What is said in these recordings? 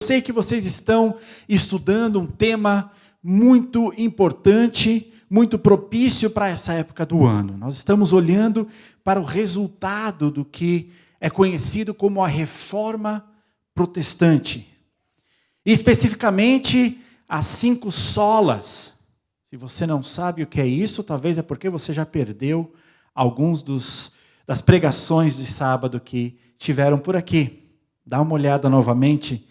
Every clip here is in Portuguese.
Sei que vocês estão estudando um tema muito importante, muito propício para essa época do ano. Nós estamos olhando para o resultado do que é conhecido como a Reforma Protestante. E especificamente, as 5 solas. Se você não sabe o que é isso, talvez é porque você já perdeu alguns das pregações de sábado que tiveram por aqui. Dá uma olhada novamente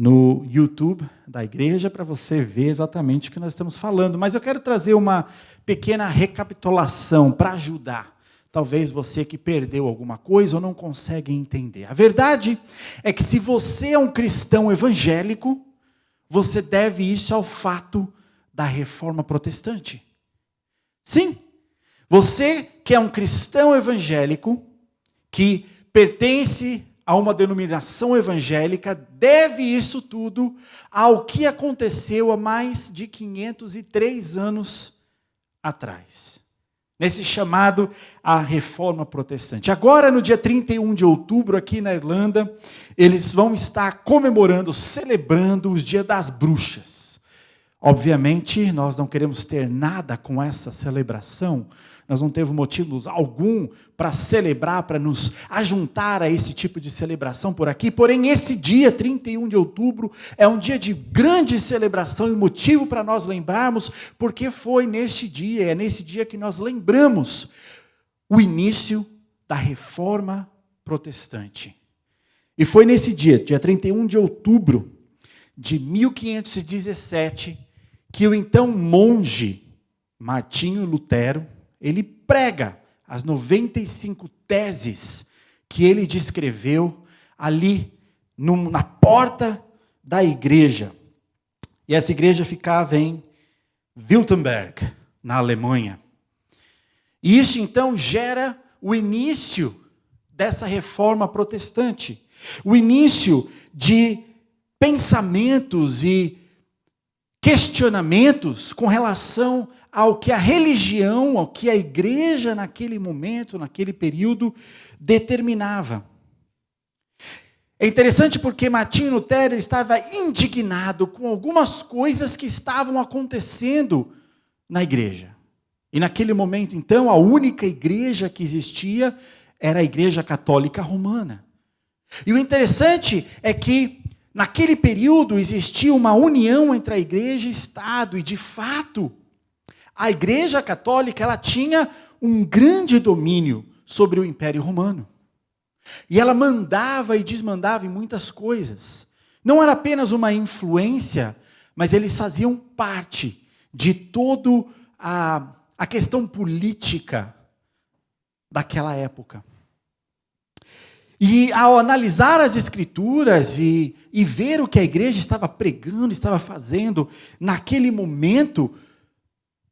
no YouTube da igreja para você ver exatamente o que nós estamos falando. Mas eu quero trazer uma pequena recapitulação para ajudar. Talvez você que perdeu alguma coisa ou não consegue entender. A verdade é que se você é um cristão evangélico, você deve isso ao fato da Reforma Protestante. Sim, você que é um cristão evangélico, que pertence a uma denominação evangélica, deve isso tudo ao que aconteceu há mais de 503 anos atrás. Nesse chamado a Reforma Protestante. Agora, no dia 31 de outubro, aqui na Irlanda, eles vão estar comemorando, celebrando os Dias das Bruxas. Obviamente, nós não queremos ter nada com essa celebração. Nós não temos motivos algum para celebrar, para nos ajuntar a esse tipo de celebração por aqui. Porém, esse dia, 31 de outubro, é um dia de grande celebração e motivo para nós lembrarmos, porque foi nesse dia, é nesse dia que nós lembramos o início da Reforma Protestante. E foi nesse dia, dia 31 de outubro de 1517, que o então monge Martinho Lutero, ele prega as 95 teses que ele descreveu ali na porta da igreja. E essa igreja ficava em Wittenberg, na Alemanha. E isso então gera o início dessa reforma protestante. O início de pensamentos e questionamentos com relação ao que a religião, ao que a igreja naquele momento, naquele período, determinava. É interessante porque Martinho Lutero estava indignado com algumas coisas que estavam acontecendo na igreja. E naquele momento, então, a única igreja que existia era a Igreja Católica Romana. E o interessante é que naquele período existia uma união entre a igreja e o Estado, e de fato, a Igreja Católica ela tinha um grande domínio sobre o Império Romano. E ela mandava e desmandava em muitas coisas. Não era apenas uma influência, mas eles faziam parte de toda a questão política daquela época. E ao analisar as Escrituras e ver o que a igreja estava pregando, estava fazendo naquele momento,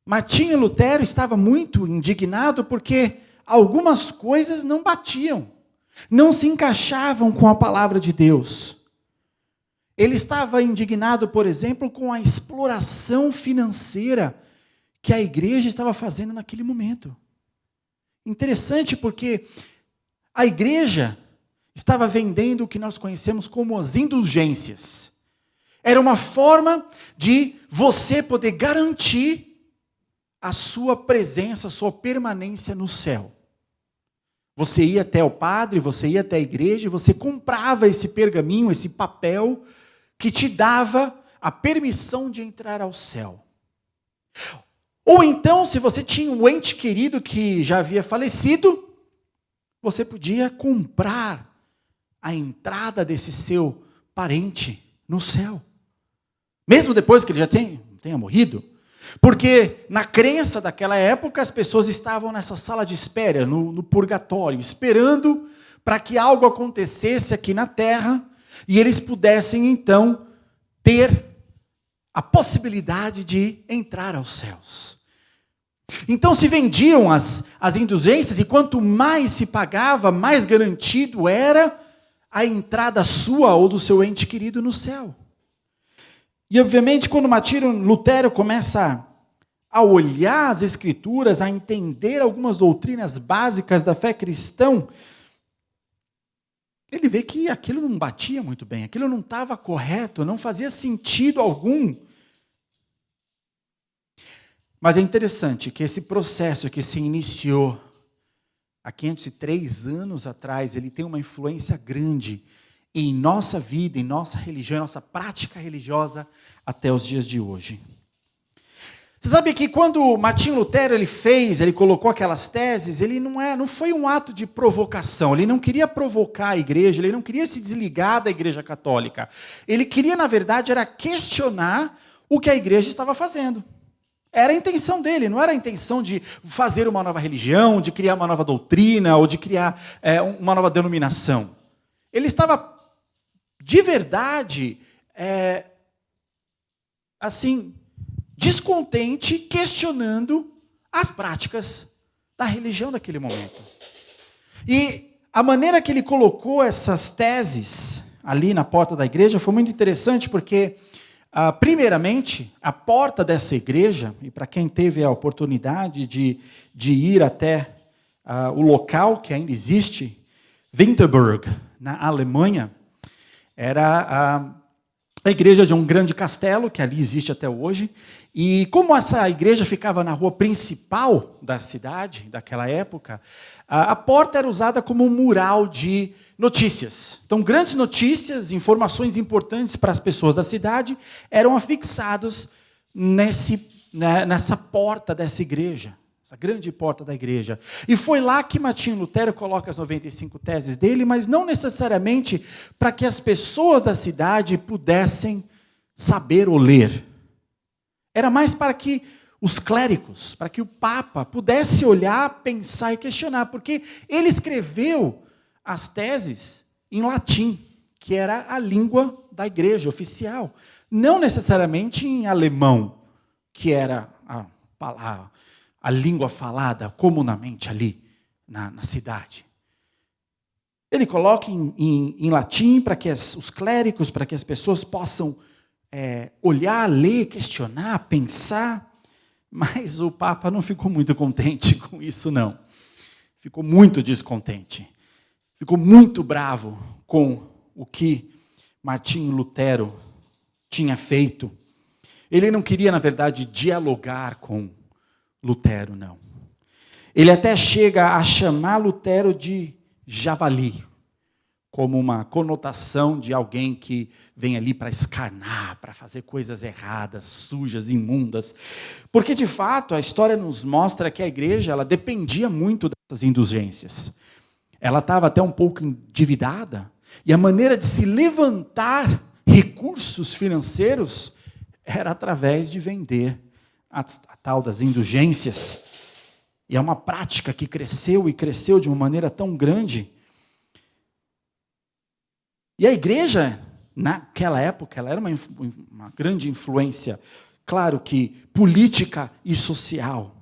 Martinho Lutero estava muito indignado porque algumas coisas não batiam, não se encaixavam com a palavra de Deus. Ele estava indignado, por exemplo, com a exploração financeira que a igreja estava fazendo naquele momento. Interessante porque a igreja estava vendendo o que nós conhecemos como as indulgências. Era uma forma de você poder garantir a sua presença, a sua permanência no céu. Você ia até o padre, você ia até a igreja, você comprava esse pergaminho, esse papel, que te dava a permissão de entrar ao céu. Ou então, se você tinha um ente querido que já havia falecido, você podia comprar a entrada desse seu parente no céu. Mesmo depois que ele já tenha morrido. Porque na crença daquela época, as pessoas estavam nessa sala de espera, no purgatório, esperando para que algo acontecesse aqui na terra, e eles pudessem então ter a possibilidade de entrar aos céus. Então se vendiam as indulgências, e quanto mais se pagava, mais garantido era a entrada sua ou do seu ente querido no céu. E obviamente quando Martinho Lutero começa a olhar as Escrituras, a entender algumas doutrinas básicas da fé cristã, ele vê que aquilo não batia muito bem, aquilo não estava correto, não fazia sentido algum. Mas é interessante que esse processo que se iniciou há 503 anos atrás, ele tem uma influência grande em nossa vida, em nossa religião, em nossa prática religiosa até os dias de hoje. Você sabe que quando Martinho Lutero ele colocou aquelas teses, ele não foi um ato de provocação, ele não queria provocar a igreja, ele não queria se desligar da igreja católica. Ele queria, na verdade, era questionar o que a igreja estava fazendo. Era a intenção dele, não era a intenção de fazer uma nova religião, de criar uma nova doutrina, ou de criar uma nova denominação. Ele estava, de verdade, descontente, questionando as práticas da religião daquele momento. E a maneira que ele colocou essas teses ali na porta da igreja foi muito interessante, porque, primeiramente, a porta dessa igreja, e para quem teve a oportunidade de ir até o local que ainda existe, Winterberg, na Alemanha, era a igreja de um grande castelo, que ali existe até hoje, e como essa igreja ficava na rua principal da cidade, daquela época, a porta era usada como um mural de notícias. Então, grandes notícias, informações importantes para as pessoas da cidade, eram afixados nessa porta dessa igreja, essa grande porta da igreja. E foi lá que Martinho Lutero coloca as 95 teses dele, mas não necessariamente para que as pessoas da cidade pudessem saber ou ler. Era mais para que os clérigos, para que o Papa pudesse olhar, pensar e questionar, porque ele escreveu as teses em latim, que era a língua da igreja oficial, não necessariamente em alemão, que era a língua falada comumente ali na cidade. Ele coloca em latim para que os clérigos, para que as pessoas possam olhar, ler, questionar, pensar, mas o Papa não ficou muito contente com isso, não. Ficou muito descontente. Ficou muito bravo com o que Martinho Lutero tinha feito. Ele não queria, na verdade, dialogar com Lutero, não. Ele até chega a chamar Lutero de javali, como uma conotação de alguém que vem ali para escarnar, para fazer coisas erradas, sujas, imundas. Porque, de fato, a história nos mostra que a igreja ela dependia muito dessas indulgências. Ela estava até um pouco endividada, e a maneira de se levantar recursos financeiros era através de vender a tal das indulgências. E é uma prática que cresceu e cresceu de uma maneira tão grande. E a igreja, naquela época, ela era uma grande influência, claro que política e social.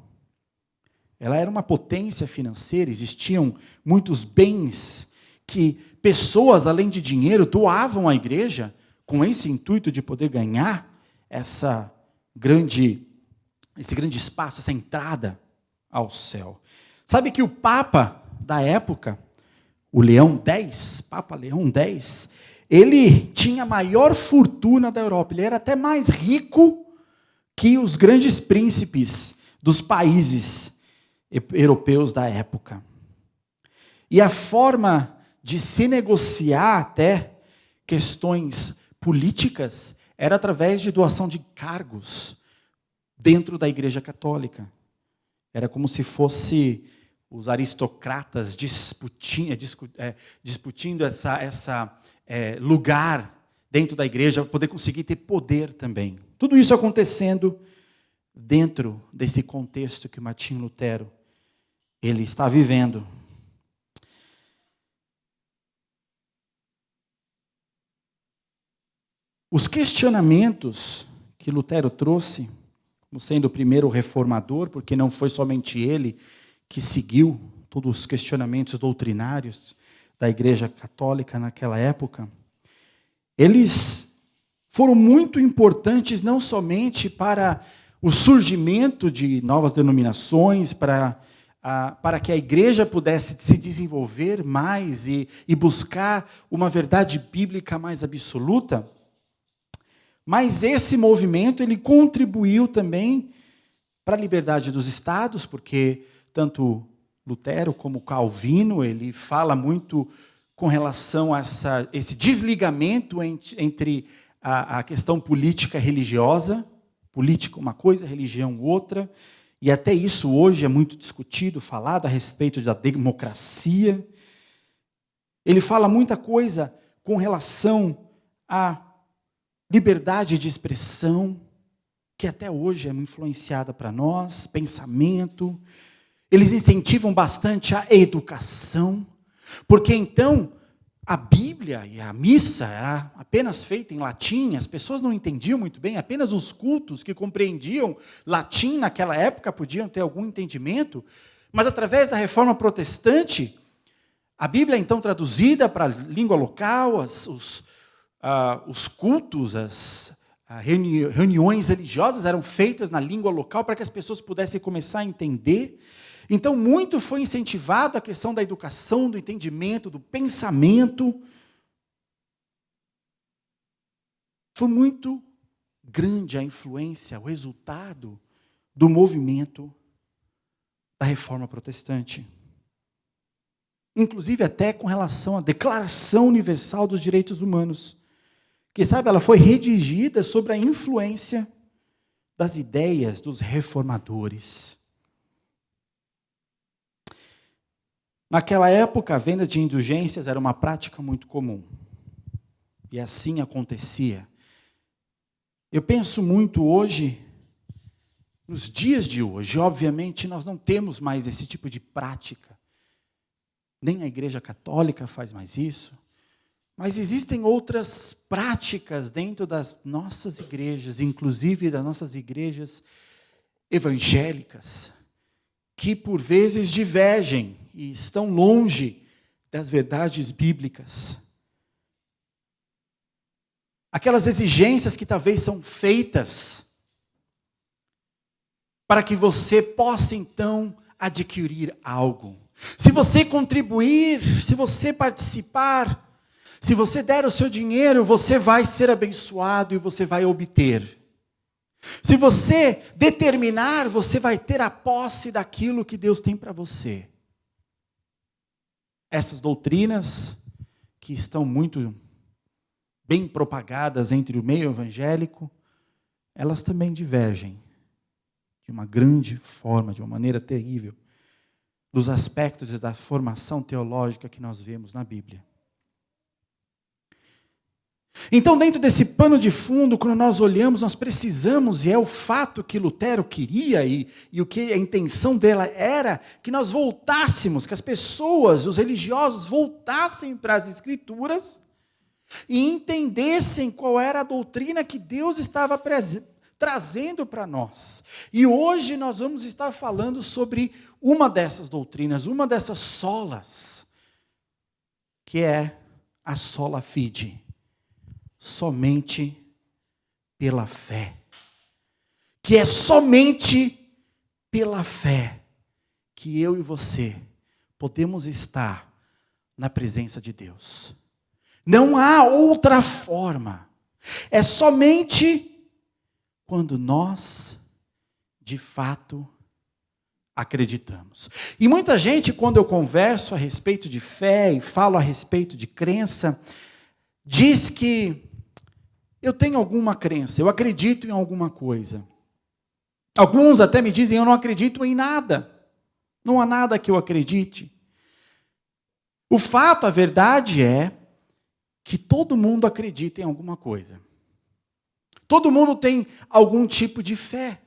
Ela era uma potência financeira, existiam muitos bens que pessoas, além de dinheiro, doavam à igreja com esse intuito de poder ganhar esse grande espaço, essa entrada ao céu. Sabe que o Papa da época, o Leão X, Papa Leão X, ele tinha a maior fortuna da Europa, ele era até mais rico que os grandes príncipes dos países europeus da época. E a forma de se negociar até questões políticas era através de doação de cargos dentro da Igreja Católica. Era como se fosse os aristocratas disputindo essa lugar dentro da igreja para poder conseguir ter poder também. Tudo isso acontecendo dentro desse contexto que Martinho Lutero ele está vivendo. Os questionamentos que Lutero trouxe, como sendo o primeiro reformador, porque não foi somente ele que seguiu todos os questionamentos doutrinários da Igreja Católica naquela época, eles foram muito importantes não somente para o surgimento de novas denominações, para para que a igreja pudesse se desenvolver mais e buscar uma verdade bíblica mais absoluta. Mas esse movimento ele contribuiu também para a liberdade dos estados, porque tanto Lutero como Calvino, ele fala muito com relação a esse desligamento entre a questão política e religiosa, política uma coisa, religião outra, e até isso hoje é muito discutido, falado a respeito da democracia. Ele fala muita coisa com relação à liberdade de expressão, que até hoje é influenciada para nós, pensamento. Eles incentivam bastante a educação, porque então a Bíblia e a missa era apenas feita em latim, as pessoas não entendiam muito bem, apenas os cultos que compreendiam latim naquela época podiam ter algum entendimento, mas através da reforma protestante, a Bíblia então traduzida para a língua local, os cultos, as reuniões religiosas eram feitas na língua local para que as pessoas pudessem começar a entender. Então, muito foi incentivado a questão da educação, do entendimento, do pensamento. Foi muito grande a influência, o resultado do movimento da Reforma Protestante. Inclusive até com relação à Declaração Universal dos Direitos Humanos, que, sabe, ela foi redigida sob a influência das ideias dos reformadores. Naquela época, a venda de indulgências era uma prática muito comum. E assim acontecia. Eu penso muito hoje, nos dias de hoje, obviamente nós não temos mais esse tipo de prática. Nem a Igreja Católica faz mais isso. Mas existem outras práticas dentro das nossas igrejas, inclusive das nossas igrejas evangélicas, que por vezes divergem e estão longe das verdades bíblicas. Aquelas exigências que talvez são feitas para que você possa então adquirir algo. Se você contribuir, se você participar, se você der o seu dinheiro, você vai ser abençoado e você vai obter. Se você determinar, você vai ter a posse daquilo que Deus tem para você. Essas doutrinas, que estão muito bem propagadas entre o meio evangélico, elas também divergem de uma grande forma, de uma maneira terrível, dos aspectos da formação teológica que nós vemos na Bíblia. Então, dentro desse pano de fundo, quando nós olhamos, nós precisamos, e é o fato que Lutero queria, e o que a intenção dela era, que nós voltássemos, que as pessoas, os religiosos, voltassem para as Escrituras e entendessem qual era a doutrina que Deus estava trazendo para nós. E hoje nós vamos estar falando sobre uma dessas doutrinas, uma dessas solas, que é a sola fide. Somente pela fé. Que é somente pela fé que eu e você podemos estar na presença de Deus. Não há outra forma. É somente quando nós, de fato, acreditamos. E muita gente, quando eu converso a respeito de fé e falo a respeito de crença, diz que eu tenho alguma crença, eu acredito em alguma coisa. Alguns até me dizem, eu não acredito em nada. Não há nada que eu acredite. O fato, a verdade é que todo mundo acredita em alguma coisa. Todo mundo tem algum tipo de fé.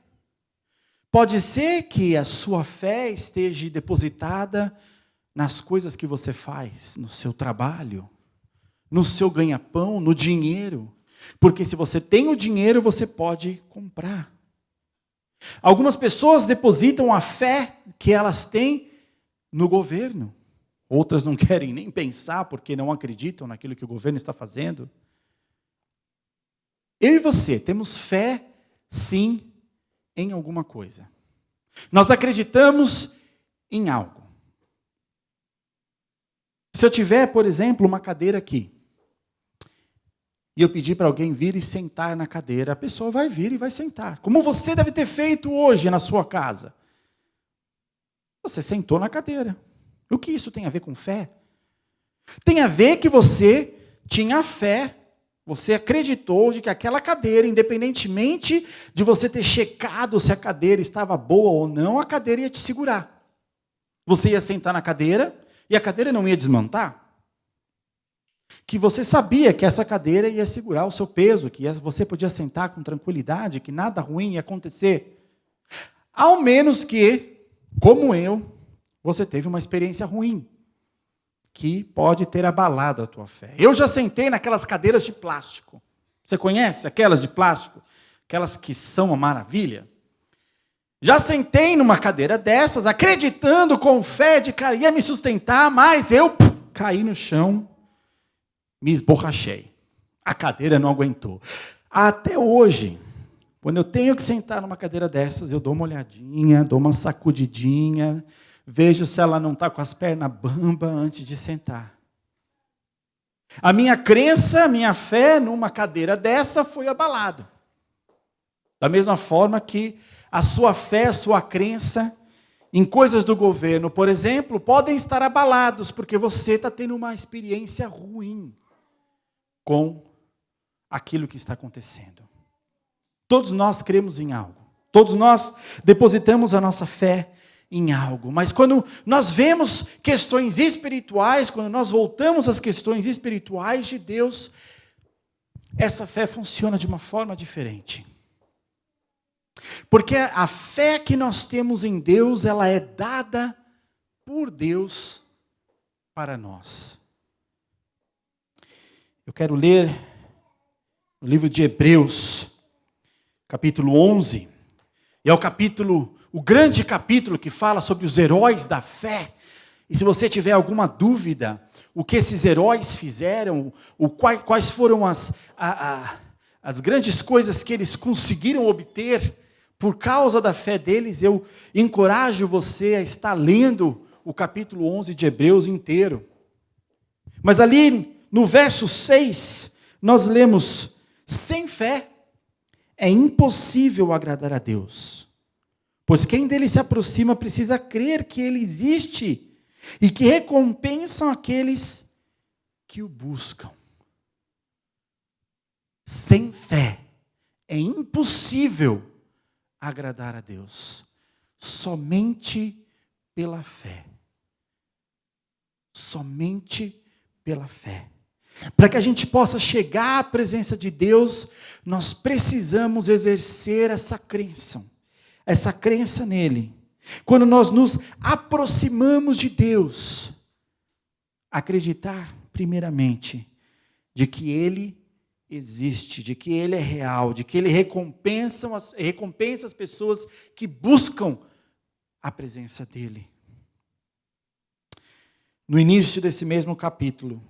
Pode ser que a sua fé esteja depositada nas coisas que você faz, no seu trabalho, no seu ganha-pão, no dinheiro. Porque se você tem o dinheiro, você pode comprar. Algumas pessoas depositam a fé que elas têm no governo. Outras não querem nem pensar porque não acreditam naquilo que o governo está fazendo. Eu e você temos fé, sim, em alguma coisa. Nós acreditamos em algo. Se eu tiver, por exemplo, uma cadeira aqui, e eu pedir para alguém vir e sentar na cadeira, a pessoa vai vir e vai sentar. Como você deve ter feito hoje na sua casa. Você sentou na cadeira. O que isso tem a ver com fé? Tem a ver que você tinha fé, você acreditou de que aquela cadeira, independentemente de você ter checado se a cadeira estava boa ou não, a cadeira ia te segurar. Você ia sentar na cadeira e a cadeira não ia desmontar. Que você sabia que essa cadeira ia segurar o seu peso, que você podia sentar com tranquilidade, que nada ruim ia acontecer. Ao menos que, como eu, você teve uma experiência ruim, que pode ter abalado a tua fé. Eu já sentei naquelas cadeiras de plástico. Você conhece aquelas de plástico? Aquelas que são uma maravilha? Já sentei numa cadeira dessas, acreditando com fé de que ia me sustentar, mas eu caí no chão, me esborrachei. A cadeira não aguentou. Até hoje, quando eu tenho que sentar numa cadeira dessas, eu dou uma olhadinha, dou uma sacudidinha, vejo se ela não está com as pernas bambas antes de sentar. A minha crença, a minha fé numa cadeira dessa foi abalada. Da mesma forma que a sua fé, a sua crença em coisas do governo, por exemplo, podem estar abalados, porque você está tendo uma experiência ruim com aquilo que está acontecendo. Todos nós cremos em algo. Todos nós depositamos a nossa fé em algo. Mas quando nós vemos questões espirituais, quando nós voltamos às questões espirituais de Deus, essa fé funciona de uma forma diferente. Porque a fé que nós temos em Deus, ela é dada por Deus para nós. Eu quero ler o livro de Hebreus, capítulo 11. E é o grande capítulo que fala sobre os heróis da fé. E se você tiver alguma dúvida, o que esses heróis fizeram, quais foram as grandes coisas que eles conseguiram obter por causa da fé deles, eu encorajo você a estar lendo o capítulo 11 de Hebreus inteiro. Mas ali no verso 6, nós lemos: sem fé é impossível agradar a Deus, pois quem dele se aproxima precisa crer que ele existe e que recompensam aqueles que o buscam. Sem fé é impossível agradar a Deus, somente pela fé. Somente pela fé. Para que a gente possa chegar à presença de Deus, nós precisamos exercer essa crença nele. Quando nós nos aproximamos de Deus, acreditar primeiramente de que Ele existe, de que Ele é real, de que Ele recompensa as pessoas que buscam a presença dEle. No início desse mesmo capítulo,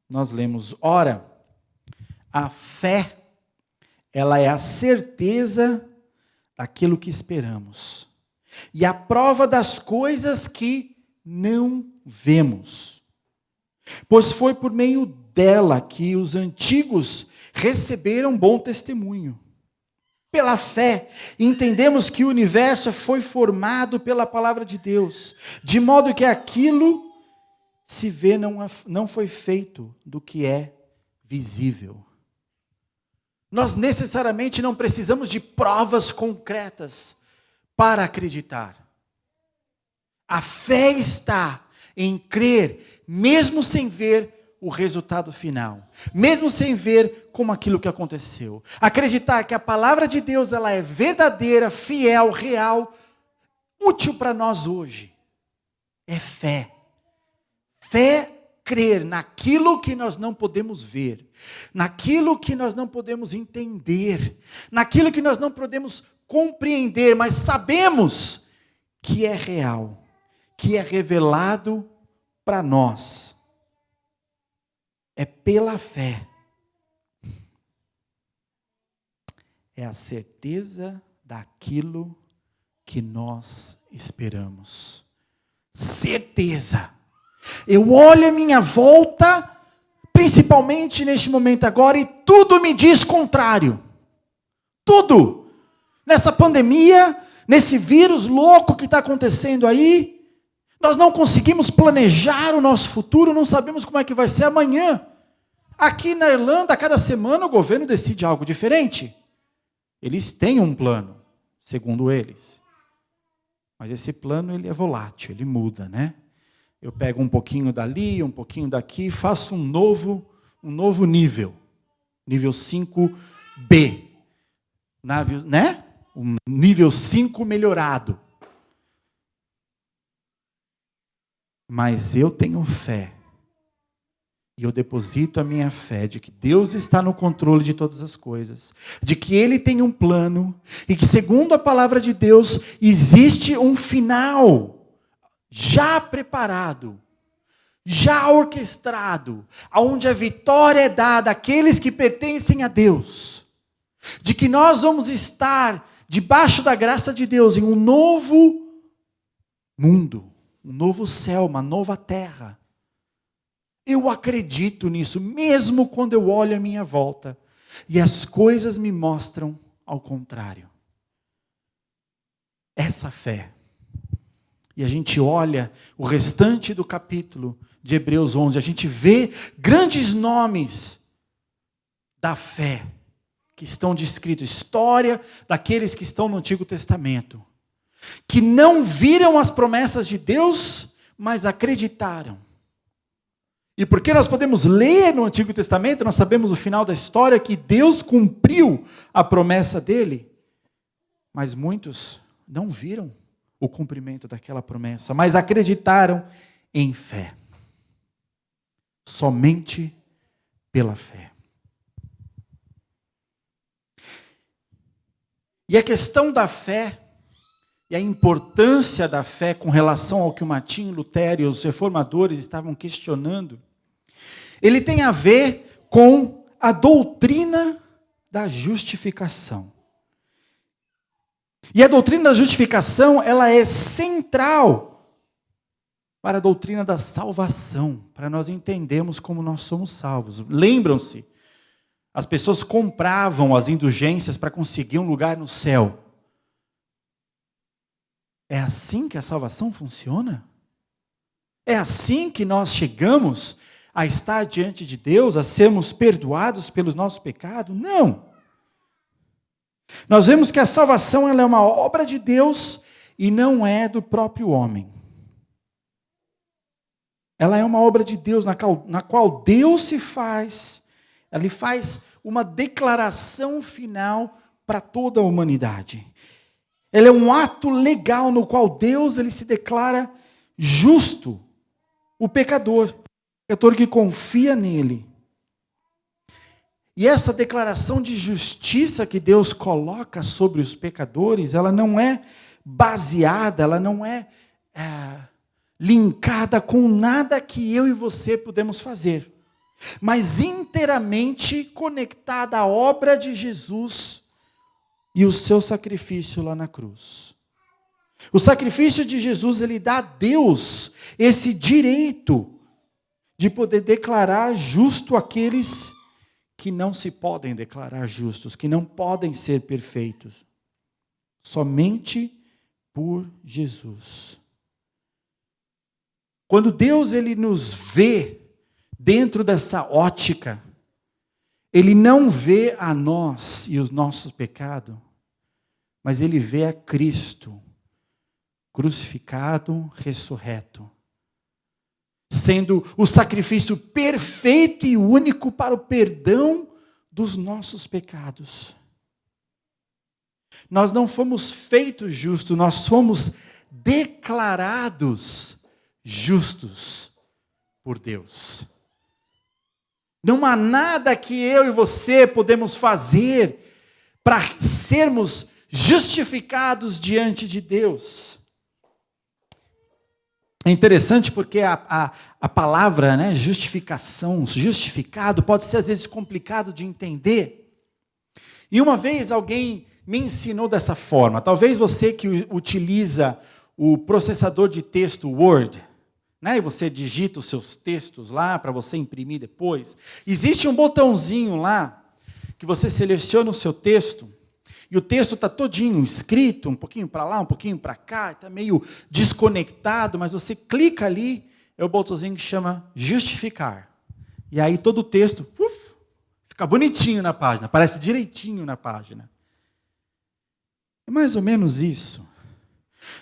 nós lemos: ora, a fé, ela é a certeza daquilo que esperamos, e a prova das coisas que não vemos. Pois foi por meio dela que os antigos receberam bom testemunho. Pela fé, entendemos que o universo foi formado pela palavra de Deus, de modo que aquilo se vê não foi feito do que é visível. Nós necessariamente não precisamos de provas concretas para acreditar. A fé está em crer, mesmo sem ver o resultado final, mesmo sem ver como aquilo que aconteceu. Acreditar que a palavra de Deus, ela é verdadeira, fiel, real, útil para nós hoje. É fé. Fé, crer naquilo que nós não podemos ver, naquilo que nós não podemos entender, naquilo que nós não podemos compreender, mas sabemos que é real, que é revelado para nós. É pela fé. É a certeza daquilo que nós esperamos. certeza. Eu olho a minha volta, principalmente neste momento agora, e tudo me diz contrário. Tudo. Nessa pandemia, nesse vírus louco que está acontecendo aí, nós não conseguimos planejar o nosso futuro, não sabemos como é que vai ser amanhã. Aqui na Irlanda, a cada semana o governo decide algo diferente. Eles têm um plano, segundo eles. Mas esse plano ele é volátil, ele muda, né? Eu pego um pouquinho dali, um pouquinho daqui, faço um novo nível. Nível 5B. Né? Um nível 5 melhorado. Mas eu tenho fé. E eu deposito a minha fé de que Deus está no controle de todas as coisas, de que Ele tem um plano, e que segundo a palavra de Deus, existe um final, já preparado, já orquestrado, onde a vitória é dada àqueles que pertencem a Deus, de que nós vamos estar debaixo da graça de Deus em um novo mundo, um novo céu, uma nova terra. Eu acredito nisso, mesmo quando eu olho à minha volta e as coisas me mostram ao contrário. Essa fé. E a gente olha o restante do capítulo de Hebreus 11, a gente vê grandes nomes da fé que estão descritos, história daqueles que estão no Antigo Testamento, que não viram as promessas de Deus, mas acreditaram. E porque nós podemos ler no Antigo Testamento, nós sabemos o final da história, que Deus cumpriu a promessa dele. Mas muitos não viram o cumprimento daquela promessa, mas acreditaram em fé. Somente pela fé. E a questão da fé, e a importância da fé com relação ao que o Martinho Lutero e os reformadores estavam questionando, ele tem a ver com a doutrina da justificação. E a doutrina da justificação, ela é central para a doutrina da salvação, para nós entendermos como nós somos salvos. Lembram-se, as pessoas compravam as indulgências para conseguir um lugar no céu. É assim que a salvação funciona? É assim que nós chegamos a estar diante de Deus, a sermos perdoados pelos nossos pecados? Não. Nós vemos que a salvação ela é uma obra de Deus e não é do próprio homem. Ela é uma obra de Deus na qual Deus se faz, ele faz uma declaração final para toda a humanidade. Ele é um ato legal no qual Deus ele se declara justo, o pecador que confia nele. E essa declaração de justiça que Deus coloca sobre os pecadores, ela não é baseada, ela não é linkada com nada que eu e você podemos fazer, mas inteiramente conectada à obra de Jesus e o seu sacrifício lá na cruz. O sacrifício de Jesus, ele dá a Deus esse direito de poder declarar justo aqueles que não se podem declarar justos, que não podem ser perfeitos. Somente por Jesus. Quando Deus ele nos vê dentro dessa ótica, Ele não vê a nós e os nossos pecados, mas Ele vê a Cristo, crucificado, ressurreto, sendo o sacrifício perfeito e único para o perdão dos nossos pecados. Nós não fomos feitos justos, nós fomos declarados justos por Deus. Não há nada que eu e você podemos fazer para sermos justificados diante de Deus. É interessante porque a palavra, né, justificação, justificado, pode ser às vezes complicado de entender. E uma vez alguém me ensinou dessa forma. Talvez você que utiliza o processador de texto Word, né? E você digita os seus textos lá para você imprimir depois. Existe um botãozinho lá que você seleciona o seu texto e o texto está todinho escrito, um pouquinho para lá, um pouquinho para cá, está meio desconectado, mas você clica ali, é o botãozinho que chama justificar. E aí todo o texto fica bonitinho na página, aparece direitinho na página. É mais ou menos isso.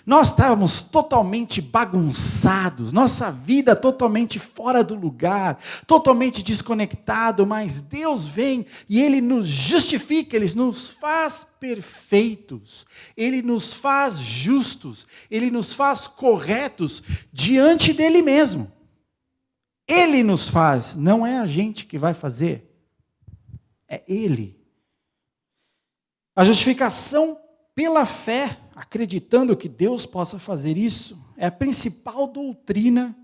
Nós estávamos totalmente bagunçados, nossa vida totalmente fora do lugar, totalmente desconectado, mas Deus vem e Ele nos justifica, Ele nos faz perfeitos, Ele nos faz justos, Ele nos faz corretos diante dEle mesmo. Ele nos faz, não é a gente que vai fazer, é Ele. A justificação pela fé, acreditando que Deus possa fazer isso, é a principal doutrina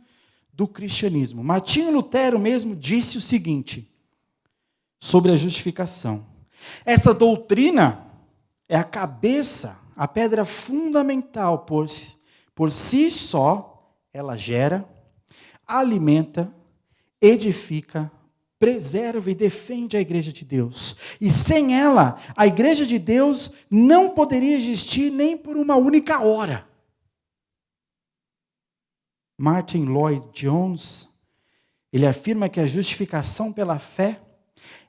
do cristianismo. Martinho Lutero mesmo disse o seguinte sobre a justificação: essa doutrina é a cabeça, a pedra fundamental, por si só, ela gera, alimenta, edifica, preserva e defende a igreja de Deus. E sem ela, a igreja de Deus não poderia existir nem por uma única hora. Martin Lloyd Jones, ele afirma que a justificação pela fé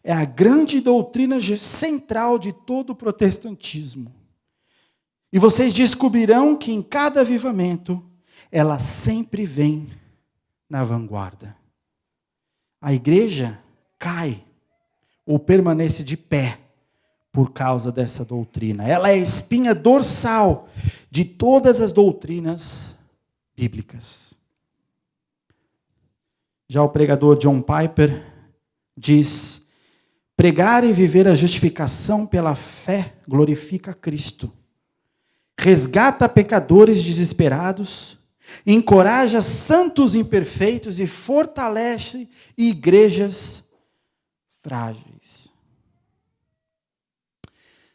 é a grande doutrina central de todo o protestantismo. E vocês descobrirão que em cada avivamento, ela sempre vem na vanguarda. A igreja cai ou permanece de pé por causa dessa doutrina. Ela é a espinha dorsal de todas as doutrinas bíblicas. Já o pregador John Piper diz: pregar e viver a justificação pela fé glorifica Cristo, resgata pecadores desesperados, encoraja santos imperfeitos e fortalece igrejas frágeis.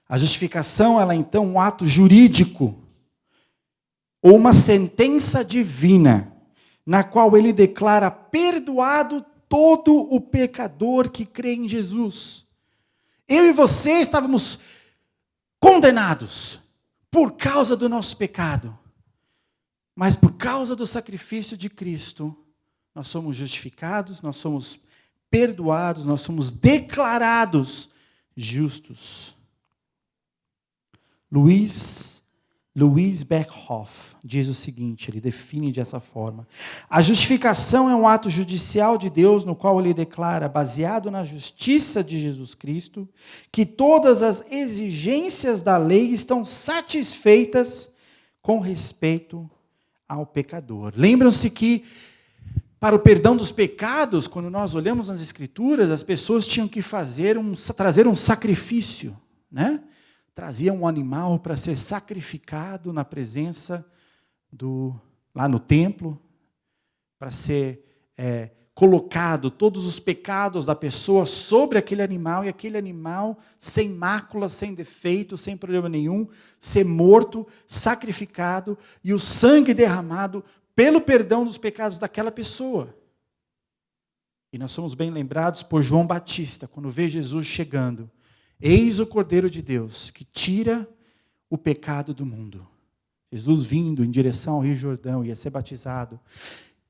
A justificação, ela é então um ato jurídico ou uma sentença divina, na qual ele declara perdoado todo o pecador que crê em Jesus. Eu e você estávamos condenados por causa do nosso pecado. Mas por causa do sacrifício de Cristo, nós somos justificados, nós somos perdoados, nós somos declarados justos. Louis Beckhoff diz o seguinte, ele define dessa forma: a justificação é um ato judicial de Deus, no qual ele declara, baseado na justiça de Jesus Cristo, que todas as exigências da lei estão satisfeitas com respeito ao pecador. Lembram-se que, para o perdão dos pecados, quando nós olhamos nas Escrituras, as pessoas tinham que trazer um sacrifício, né? Traziam um animal para ser sacrificado na presença lá no templo, para ser colocado todos os pecados da pessoa sobre aquele animal, e aquele animal, sem mácula, sem defeito, sem problema nenhum, ser morto, sacrificado, e o sangue derramado pelo perdão dos pecados daquela pessoa. E nós somos bem lembrados por João Batista, quando vê Jesus chegando: eis o Cordeiro de Deus, que tira o pecado do mundo. Jesus vindo em direção ao Rio Jordão, ia ser batizado.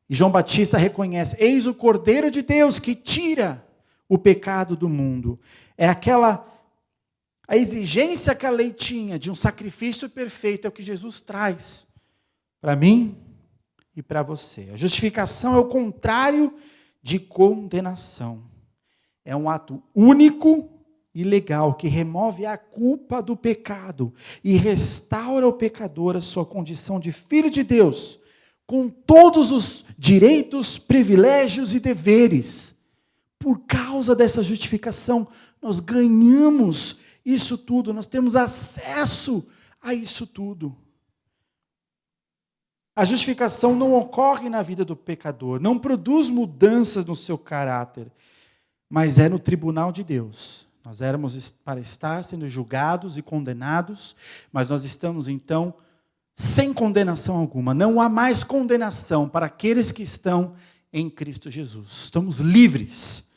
E João Batista reconhece: eis o Cordeiro de Deus que tira o pecado do mundo. É a exigência que a lei tinha de um sacrifício perfeito, é o que Jesus traz para mim e para você. A justificação é o contrário de condenação. É um ato único e legal que remove a culpa do pecado e restaura ao pecador a sua condição de filho de Deus, com todos os direitos, privilégios e deveres. Por causa dessa justificação, nós ganhamos isso tudo, nós temos acesso a isso tudo. A justificação não ocorre na vida do pecador, não produz mudanças no seu caráter, mas é no tribunal de Deus. Nós éramos para estar sendo julgados e condenados, mas nós estamos então sem condenação alguma. Não há mais condenação para aqueles que estão em Cristo Jesus. Estamos livres.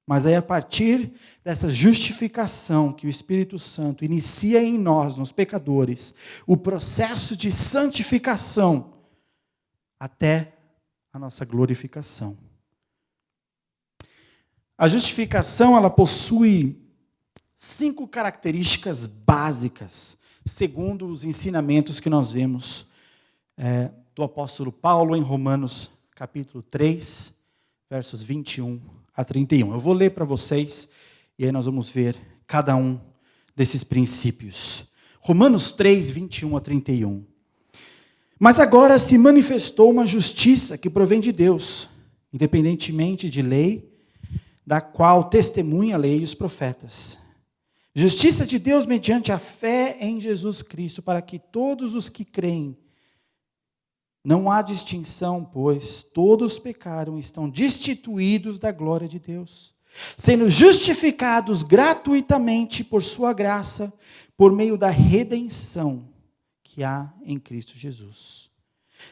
Mas aí, a partir dessa justificação que o Espírito Santo inicia em nós, nos pecadores, o processo de santificação até a nossa glorificação. A justificação, ela possui 5 características básicas, segundo os ensinamentos que nós vemos do apóstolo Paulo em Romanos capítulo 3, versos 21 a 31. Eu vou ler para vocês e aí nós vamos ver cada um desses princípios. Romanos 3, 21 a 31. Mas agora se manifestou uma justiça que provém de Deus, independentemente de lei, da qual testemunha a lei e os profetas. Justiça de Deus mediante a fé em Jesus Cristo, para que todos os que creem, não há distinção, pois todos pecaram e estão destituídos da glória de Deus, sendo justificados gratuitamente por sua graça, por meio da redenção que há em Cristo Jesus.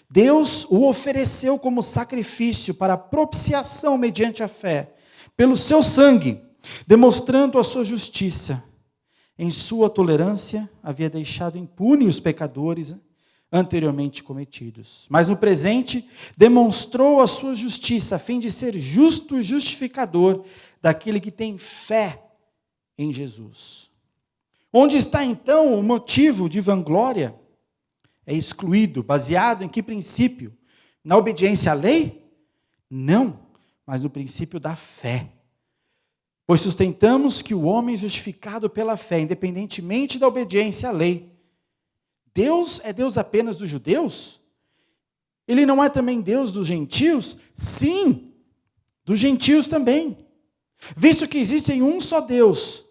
Deus o ofereceu como sacrifício para propiciação mediante a fé, pelo seu sangue, demonstrando a sua justiça. Em sua tolerância, havia deixado impune os pecadores anteriormente cometidos. Mas no presente, demonstrou a sua justiça, a fim de ser justo e justificador daquele que tem fé em Jesus. Onde está então o motivo de vanglória? É excluído, baseado em que princípio? Na obediência à lei? Não, mas no princípio da fé. Pois sustentamos que o homem justificado pela fé, independentemente da obediência à lei, Deus é Deus apenas dos judeus? Ele não é também Deus dos gentios? Sim, dos gentios também. Visto que existe um só Deus,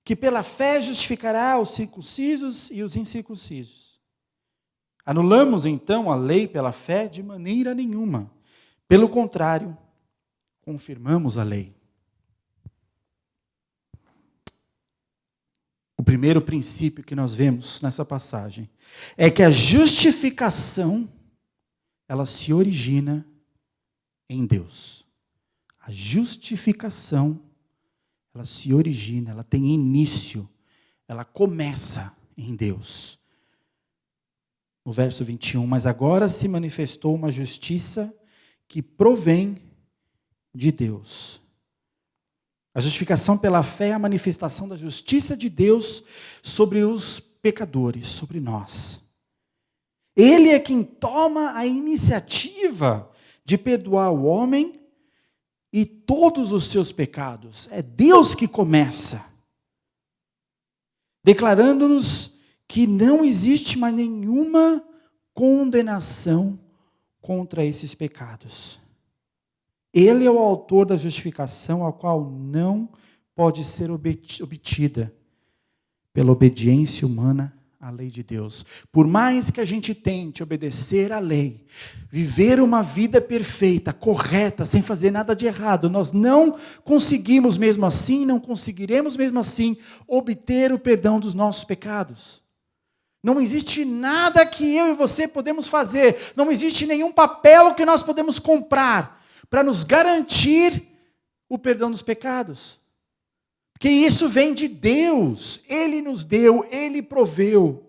que pela fé justificará os circuncisos e os incircuncisos. Anulamos então a lei pela fé? De maneira nenhuma. Pelo contrário, confirmamos a lei. O primeiro princípio que nós vemos nessa passagem é que a justificação, ela se origina em Deus. A justificação, ela se origina, ela tem início, ela começa em Deus. No verso 21, mas agora se manifestou uma justiça que provém de Deus. A justificação pela fé é a manifestação da justiça de Deus sobre os pecadores, sobre nós. Ele é quem toma a iniciativa de perdoar o homem e todos os seus pecados. É Deus que começa, declarando-nos que não existe mais nenhuma condenação contra esses pecados. Ele é o autor da justificação, a qual não pode ser obtida pela obediência humana à lei de Deus. Por mais que a gente tente obedecer à lei, viver uma vida perfeita, correta, sem fazer nada de errado, nós não conseguimos mesmo assim, não conseguiremos mesmo assim, obter o perdão dos nossos pecados. Não existe nada que eu e você podemos fazer, não existe nenhum papel que nós podemos comprar para nos garantir o perdão dos pecados. Porque isso vem de Deus. Ele nos deu, Ele proveu.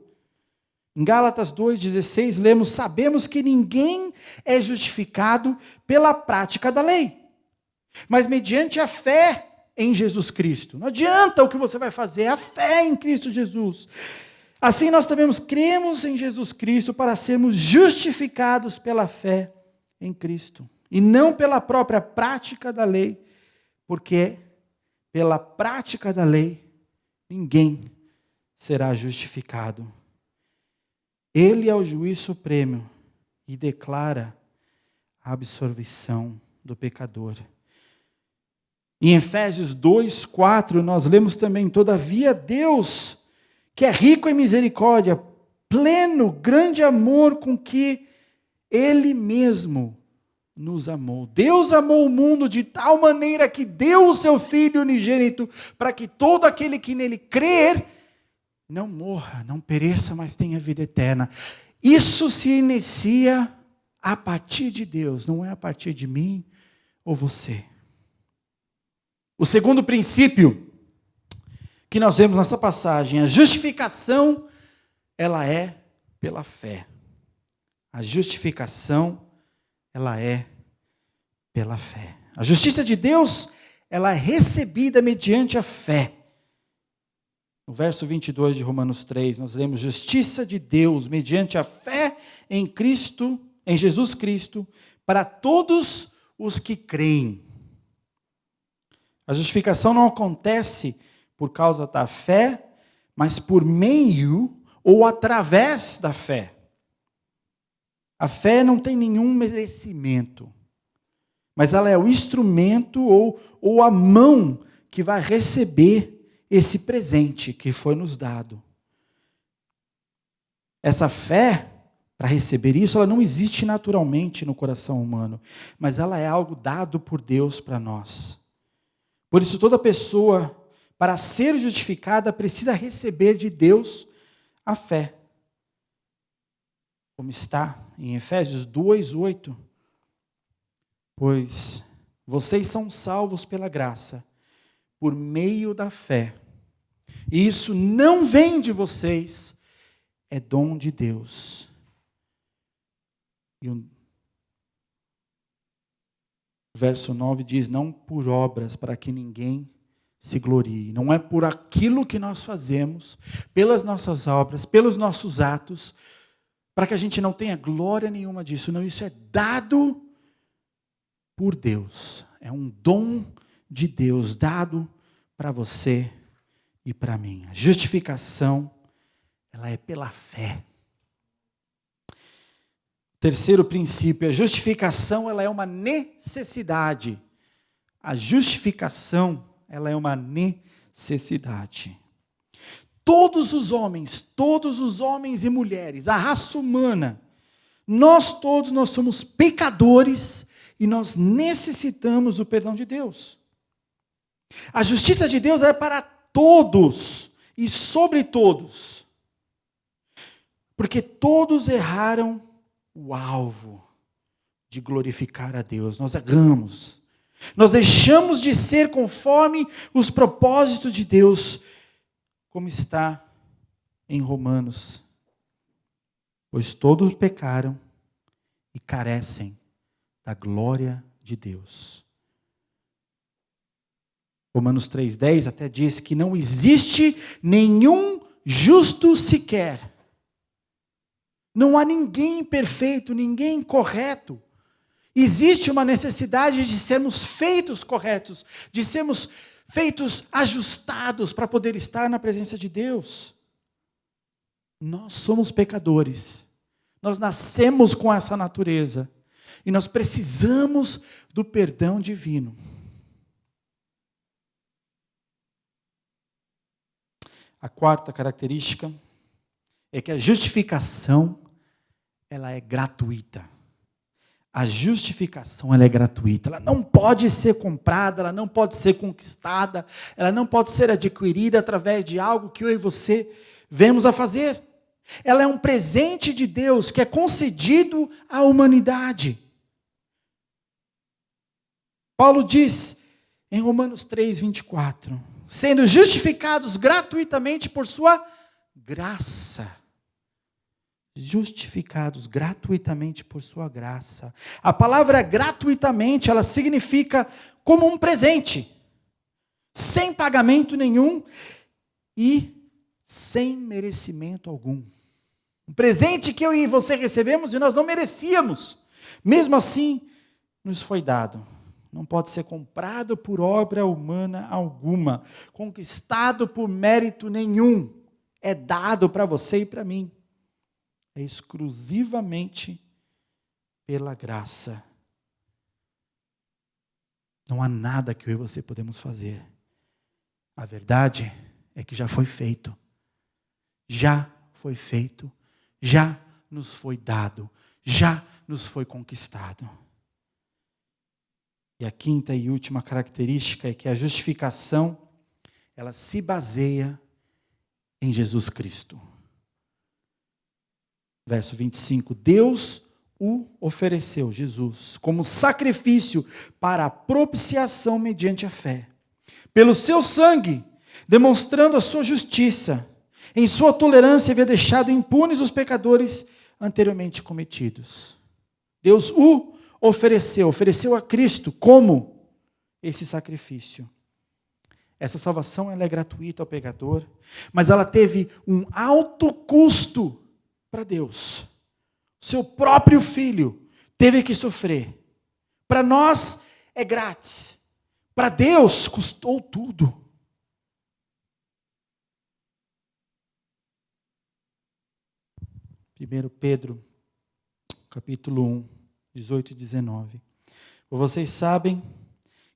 Em Gálatas 2,16 lemos, sabemos que ninguém é justificado pela prática da lei, mas mediante a fé em Jesus Cristo. Não adianta o que você vai fazer, é a fé em Cristo Jesus. Assim nós também cremos em Jesus Cristo para sermos justificados pela fé em Cristo. E não pela própria prática da lei, porque pela prática da lei, ninguém será justificado. Ele é o juiz supremo e declara a absolvição do pecador. Em Efésios 2:4, nós lemos também, todavia Deus, que é rico em misericórdia, pleno, grande amor com que Ele mesmo nos amou. Deus amou o mundo de tal maneira que deu o seu Filho unigênito para que todo aquele que nele crer não morra, não pereça, mas tenha vida eterna. Isso se inicia a partir de Deus, não é a partir de mim ou você. O segundo princípio que nós vemos nessa passagem, a justificação, ela é pela fé. A justificação, ela é pela fé. A justiça de Deus, ela é recebida mediante a fé. No verso 22 de Romanos 3, nós lemos justiça de Deus mediante a fé em Cristo, em Jesus Cristo, para todos os que creem. A justificação não acontece por causa da fé, mas por meio ou através da fé. A fé não tem nenhum merecimento, mas ela é o instrumento ou a mão que vai receber esse presente que foi nos dado. Essa fé, para receber isso, ela não existe naturalmente no coração humano, mas ela é algo dado por Deus para nós. Por isso, toda pessoa, para ser justificada, precisa receber de Deus a fé. Como está em Efésios 2:8. Pois vocês são salvos pela graça, por meio da fé. E isso não vem de vocês, é dom de Deus. E o verso 9 diz, não por obras, para que ninguém se glorie. Não é por aquilo que nós fazemos, pelas nossas obras, pelos nossos atos, para que a gente não tenha glória nenhuma disso. Não, isso é dado por Deus. É um dom de Deus dado para você e para mim. A justificação, ela é pela fé. Terceiro princípio, a justificação, ela é uma necessidade. A justificação, ela é uma necessidade. Todos os homens e mulheres, a raça humana, nós todos somos pecadores e nós necessitamos do perdão de Deus. A justiça de Deus é para todos e sobre todos. Porque todos erraram o alvo de glorificar a Deus. Nós erramos. Nós deixamos de ser conforme os propósitos de Deus, como está em Romanos. Pois todos pecaram e carecem da glória de Deus. Romanos 3:10 até diz que não existe nenhum justo sequer. Não há ninguém perfeito, ninguém correto. Existe uma necessidade de sermos feitos corretos, de sermos feitos ajustados para poder estar na presença de Deus. Nós somos pecadores. Nós nascemos com essa natureza. E nós precisamos do perdão divino. A quarta característica é que a justificação, ela é gratuita. A justificação, ela é gratuita. Ela não pode ser comprada, ela não pode ser conquistada, ela não pode ser adquirida através de algo que eu e você vemos a fazer. Ela é um presente de Deus que é concedido à humanidade. Paulo diz em Romanos 3:24, sendo justificados gratuitamente por sua graça. Justificados gratuitamente por sua graça. A palavra gratuitamente, ela significa como um presente, sem pagamento nenhum e sem merecimento algum. Um presente que eu e você recebemos e nós não merecíamos. Mesmo assim, nos foi dado. Não pode ser comprado por obra humana alguma, conquistado por mérito nenhum. É dado para você e para mim. É exclusivamente pela graça. Não há nada que eu e você podemos fazer. A verdade é que já foi feito. Já foi feito. Já nos foi dado. Já nos foi conquistado. E a quinta e última característica é que a justificação, ela se baseia em Jesus Cristo. Verso 25, Deus o ofereceu, Jesus, como sacrifício para a propiciação mediante a fé. Pelo seu sangue, demonstrando a sua justiça, em sua tolerância havia deixado impunes os pecadores anteriormente cometidos. Deus o ofereceu a Cristo como esse sacrifício. Essa salvação ela é gratuita ao pecador, mas ela teve um alto custo para Deus. Seu próprio filho teve que sofrer. Para nós é grátis. Para Deus custou tudo. Primeiro Pedro, capítulo 1, 18 e 19. Vocês sabem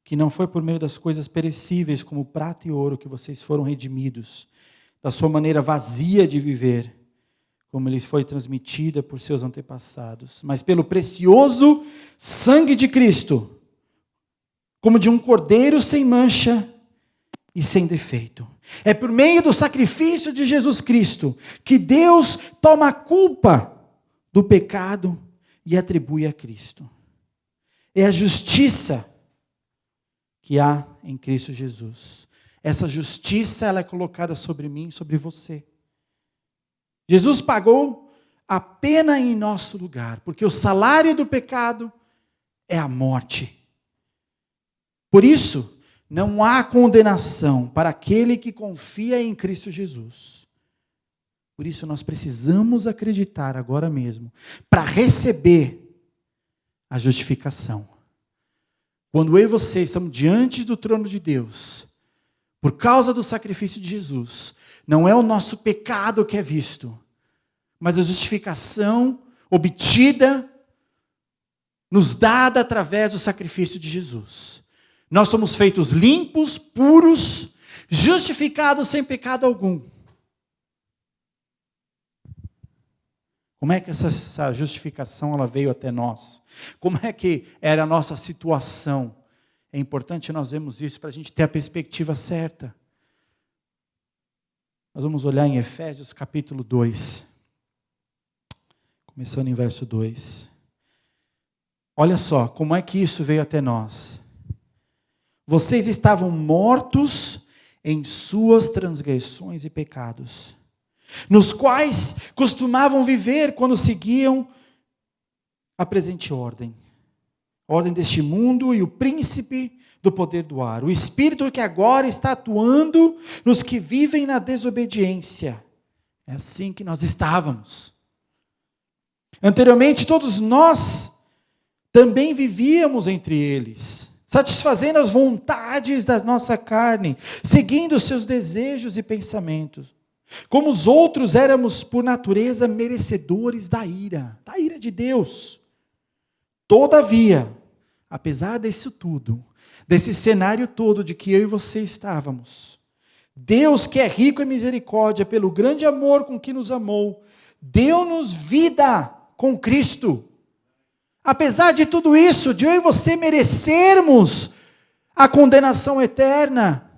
que não foi por meio das coisas perecíveis, como prata e ouro, que vocês foram redimidos, da sua maneira vazia de viver, como lhes foi transmitida por seus antepassados, mas pelo precioso sangue de Cristo, como de um cordeiro sem mancha e sem defeito. É por meio do sacrifício de Jesus Cristo que Deus toma a culpa do pecado e atribui a Cristo. É a justiça que há em Cristo Jesus. Essa justiça ela é colocada sobre mim e sobre você. Jesus pagou a pena em nosso lugar, porque o salário do pecado é a morte. Por isso, não há condenação para aquele que confia em Cristo Jesus. Por isso, nós precisamos acreditar agora mesmo, para receber a justificação. Quando eu e você estamos diante do trono de Deus, por causa do sacrifício de Jesus, não é o nosso pecado que é visto, mas a justificação obtida, nos dada através do sacrifício de Jesus. Nós somos feitos limpos, puros, justificados sem pecado algum. Como é que essa justificação ela veio até nós? Como é que era a nossa situação? É importante nós vermos isso para a gente ter a perspectiva certa. Nós vamos olhar em Efésios capítulo 2. Começando em verso 2. Olha só, como é que isso veio até nós. Vocês estavam mortos em suas transgressões e pecados, nos quais costumavam viver quando seguiam a presente ordem. A ordem deste mundo e o príncipe do poder do ar. O espírito que agora está atuando nos que vivem na desobediência. É assim que nós estávamos. Anteriormente, todos nós também vivíamos entre eles, satisfazendo as vontades da nossa carne, seguindo os seus desejos e pensamentos. Como os outros, éramos por natureza merecedores da ira de Deus. Todavia, apesar disso tudo, desse cenário todo de que eu e você estávamos, Deus, que é rico em misericórdia, pelo grande amor com que nos amou, deu-nos vida com Cristo. Apesar de tudo isso, de eu e você merecermos a condenação eterna,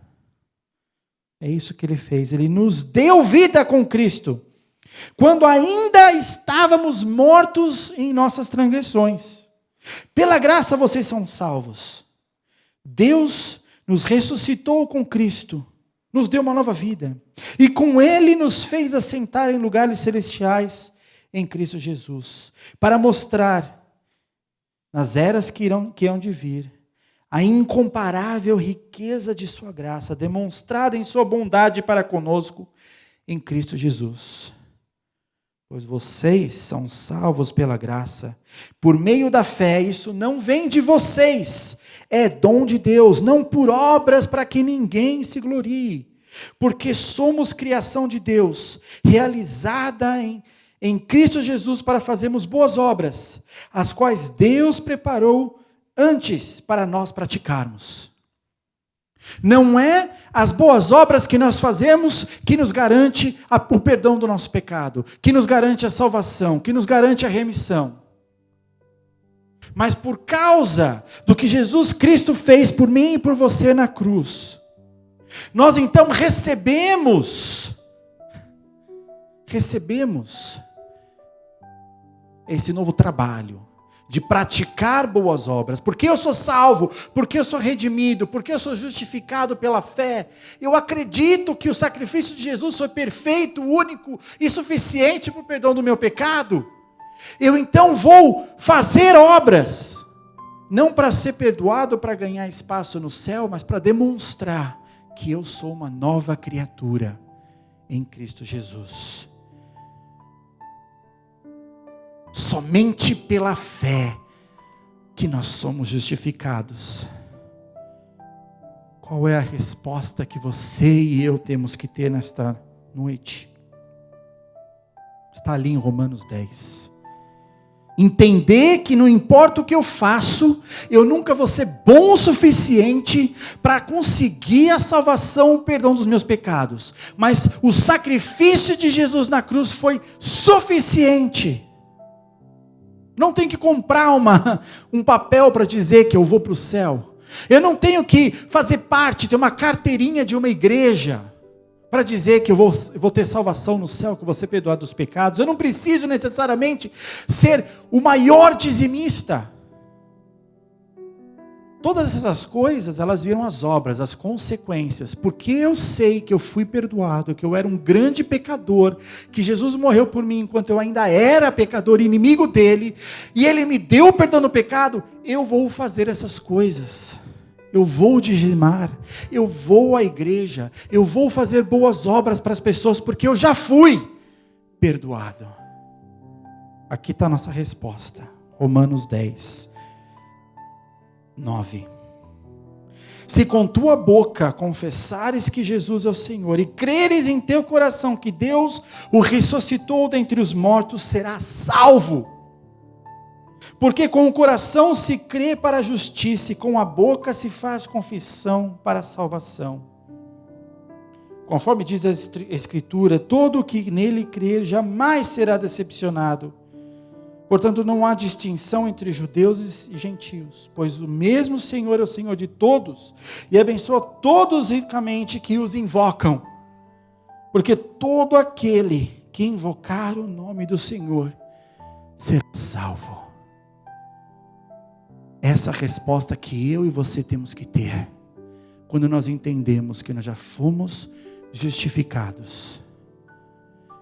é isso que Ele fez. Ele nos deu vida com Cristo, quando ainda estávamos mortos em nossas transgressões. Pela graça vocês são salvos. Deus nos ressuscitou com Cristo, nos deu uma nova vida, e com Ele nos fez assentar em lugares celestiais em Cristo Jesus, para mostrar nas eras que hão de vir, a incomparável riqueza de sua graça, demonstrada em sua bondade para conosco em Cristo Jesus. Pois vocês são salvos pela graça, por meio da fé. Isso não vem de vocês, é dom de Deus, não por obras para que ninguém se glorie, porque somos criação de Deus, realizada em Cristo Jesus para fazermos boas obras, as quais Deus preparou antes para nós praticarmos. Não é as boas obras que nós fazemos que nos garante o perdão do nosso pecado, que nos garante a salvação, que nos garante a remissão. Mas por causa do que Jesus Cristo fez por mim e por você na cruz, nós então recebemos recebemos esse novo trabalho de praticar boas obras. Porque eu sou salvo, porque eu sou redimido, porque eu sou justificado pela fé. Eu acredito que o sacrifício de Jesus foi perfeito, único e suficiente para o perdão do meu pecado. Eu então vou fazer obras, não para ser perdoado, para ganhar espaço no céu, mas para demonstrar que eu sou uma nova criatura em Cristo Jesus. Somente pela fé que nós somos justificados. Qual é a resposta que você e eu temos que ter nesta noite? Está ali em Romanos 10. Entender que não importa o que eu faço, eu nunca vou ser bom o suficiente para conseguir a salvação, o perdão dos meus pecados. Mas o sacrifício de Jesus na cruz foi suficiente. Não tenho que comprar um papel para dizer que eu vou para o céu. Eu não tenho que fazer parte, ter uma carteirinha de uma igreja para dizer que eu vou ter salvação no céu, que eu vou ser perdoado dos pecados. Eu não preciso necessariamente ser o maior dizimista. Todas essas coisas, elas viram as obras, as consequências, porque eu sei que eu fui perdoado, que eu era um grande pecador, que Jesus morreu por mim enquanto eu ainda era pecador, inimigo dele, e ele me deu o perdão do pecado. Eu vou fazer essas coisas. Eu vou dizimar, eu vou à igreja, eu vou fazer boas obras para as pessoas, porque eu já fui perdoado. Aqui está a nossa resposta, Romanos 10, 9. Se com tua boca confessares que Jesus é o Senhor, e creres em teu coração que Deus o ressuscitou dentre os mortos, serás salvo. Porque com o coração se crê para a justiça, e com a boca se faz confissão para a salvação. Conforme diz a Escritura, todo o que nele crer jamais será decepcionado. Portanto, não há distinção entre judeus e gentios, pois o mesmo Senhor é o Senhor de todos, e abençoa todos ricamente que os invocam. Porque todo aquele que invocar o nome do Senhor será salvo. Essa resposta que eu e você temos que ter, quando nós entendemos que nós já fomos justificados,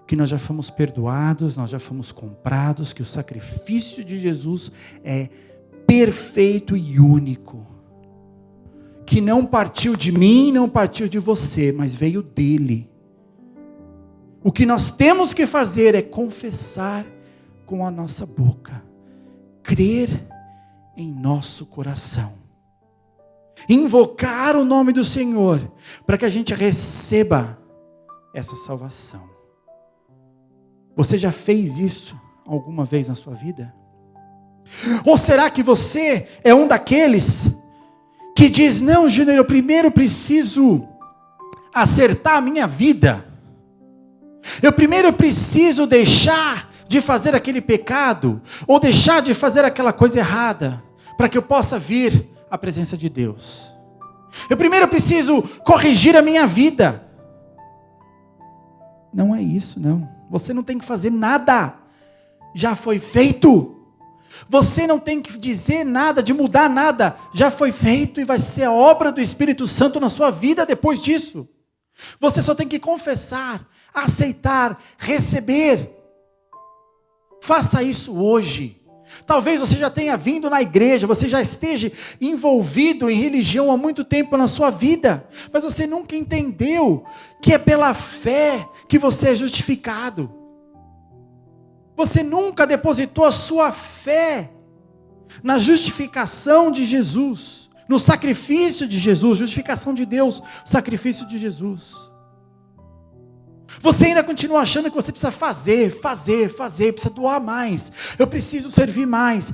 que nós já fomos perdoados, nós já fomos comprados, que o sacrifício de Jesus é perfeito e único, que não partiu de mim, não partiu de você, mas veio dele. O que nós temos que fazer é confessar com a nossa boca, crer em nosso coração, invocar o nome do Senhor, para que a gente receba essa salvação. Você já fez isso alguma vez na sua vida? Ou será que você é um daqueles que diz, não, Júnior, eu primeiro preciso acertar a minha vida, eu primeiro preciso deixar de fazer aquele pecado, ou deixar de fazer aquela coisa errada, para que eu possa vir à presença de Deus. Eu primeiro preciso corrigir a minha vida. Não é isso, não. Você não tem que fazer nada. Já foi feito. Você não tem que dizer nada, de mudar nada. Já foi feito e vai ser a obra do Espírito Santo na sua vida depois disso. Você só tem que confessar, aceitar, receber. Faça isso hoje. Talvez você já tenha vindo na igreja, você já esteja envolvido em religião há muito tempo na sua vida, mas você nunca entendeu que é pela fé que você é justificado. Você nunca depositou a sua fé na justificação de Jesus, no sacrifício de Jesus, justificação de Deus, sacrifício de Jesus. Você ainda continua achando que você precisa fazer, precisa doar mais, eu preciso servir mais,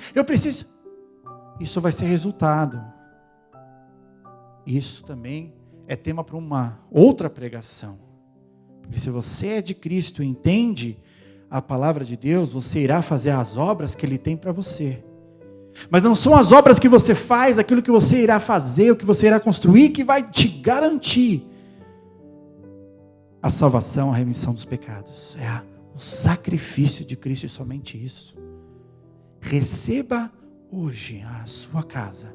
isso vai ser resultado. Isso também é tema para uma outra pregação, porque se você é de Cristo e entende a palavra de Deus, você irá fazer as obras que Ele tem para você, mas não são as obras que você faz, aquilo que você irá fazer, o que você irá construir, que vai te garantir a salvação, a remissão dos pecados. É o sacrifício de Cristo e somente isso. Receba hoje a sua casa.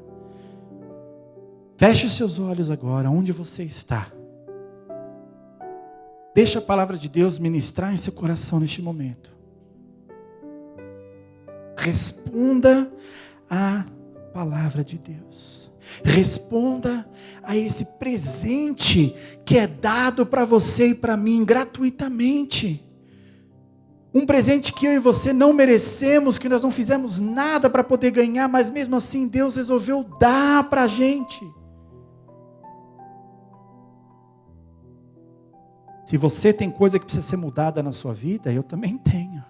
Feche os seus olhos agora, onde você está. Deixa a palavra de Deus ministrar em seu coração neste momento. Responda à palavra de Deus. Responda a esse presente que é dado para você e para mim gratuitamente. Um presente que eu e você não merecemos, que nós não fizemos nada para poder ganhar, mas mesmo assim Deus resolveu dar para a gente. Se você tem coisa que precisa ser mudada na sua vida, eu também tenho.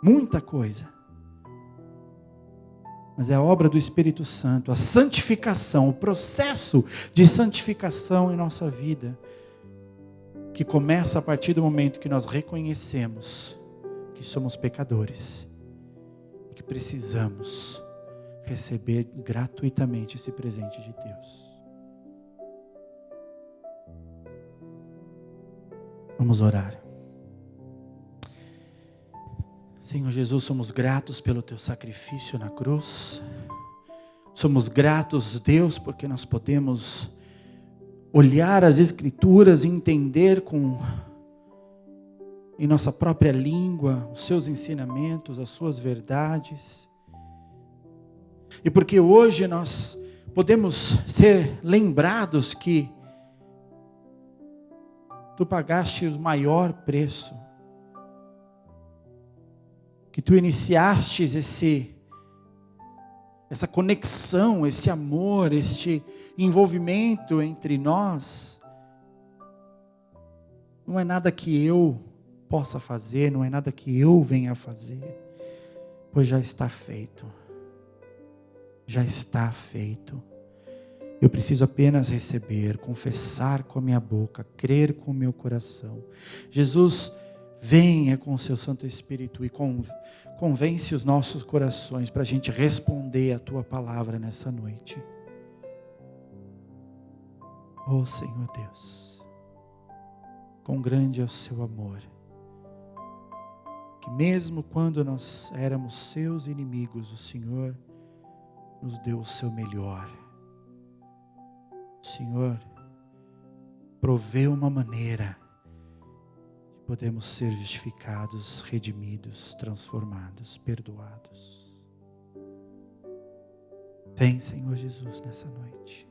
Muita coisa. Mas é a obra do Espírito Santo, a santificação, o processo de santificação em nossa vida, que começa a partir do momento que nós reconhecemos que somos pecadores, que precisamos receber gratuitamente esse presente de Deus. Vamos orar. Senhor Jesus, somos gratos pelo Teu sacrifício na cruz. Somos gratos, Deus, porque nós podemos olhar as Escrituras e entender em nossa própria língua os Seus ensinamentos, as Suas verdades. E porque hoje nós podemos ser lembrados que Tu pagaste o maior preço, que Tu iniciastes essa conexão, esse amor, este envolvimento entre nós. Não é nada que eu possa fazer, não é nada que eu venha fazer, pois já está feito. Já está feito. Eu preciso apenas receber, confessar com a minha boca, crer com o meu coração. Jesus, venha com o seu Santo Espírito e convence os nossos corações para a gente responder a Tua palavra nessa noite. Oh Senhor Deus, quão grande é o Seu amor, que mesmo quando nós éramos Seus inimigos, o Senhor nos deu o Seu melhor. O Senhor proveu uma maneira de podermos ser justificados, redimidos, transformados, perdoados. Vem, Senhor Jesus, nessa noite.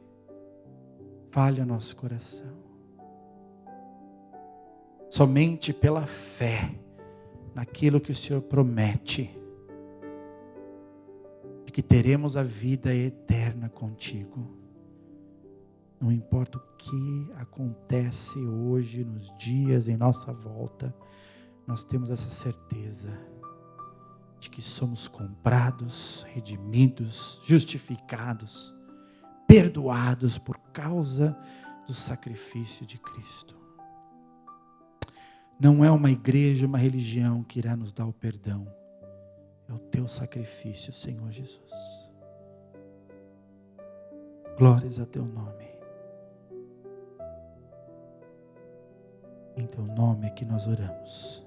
Fale ao nosso coração. Somente pela fé naquilo que o Senhor promete, de que teremos a vida eterna contigo. Não importa o que acontece hoje, nos dias em nossa volta, nós temos essa certeza de que somos comprados, redimidos, justificados, perdoados por causa do sacrifício de Cristo. Não é uma igreja, uma religião que irá nos dar o perdão. É o Teu sacrifício, Senhor Jesus. Glórias a Teu nome. Em Teu nome é que nós oramos.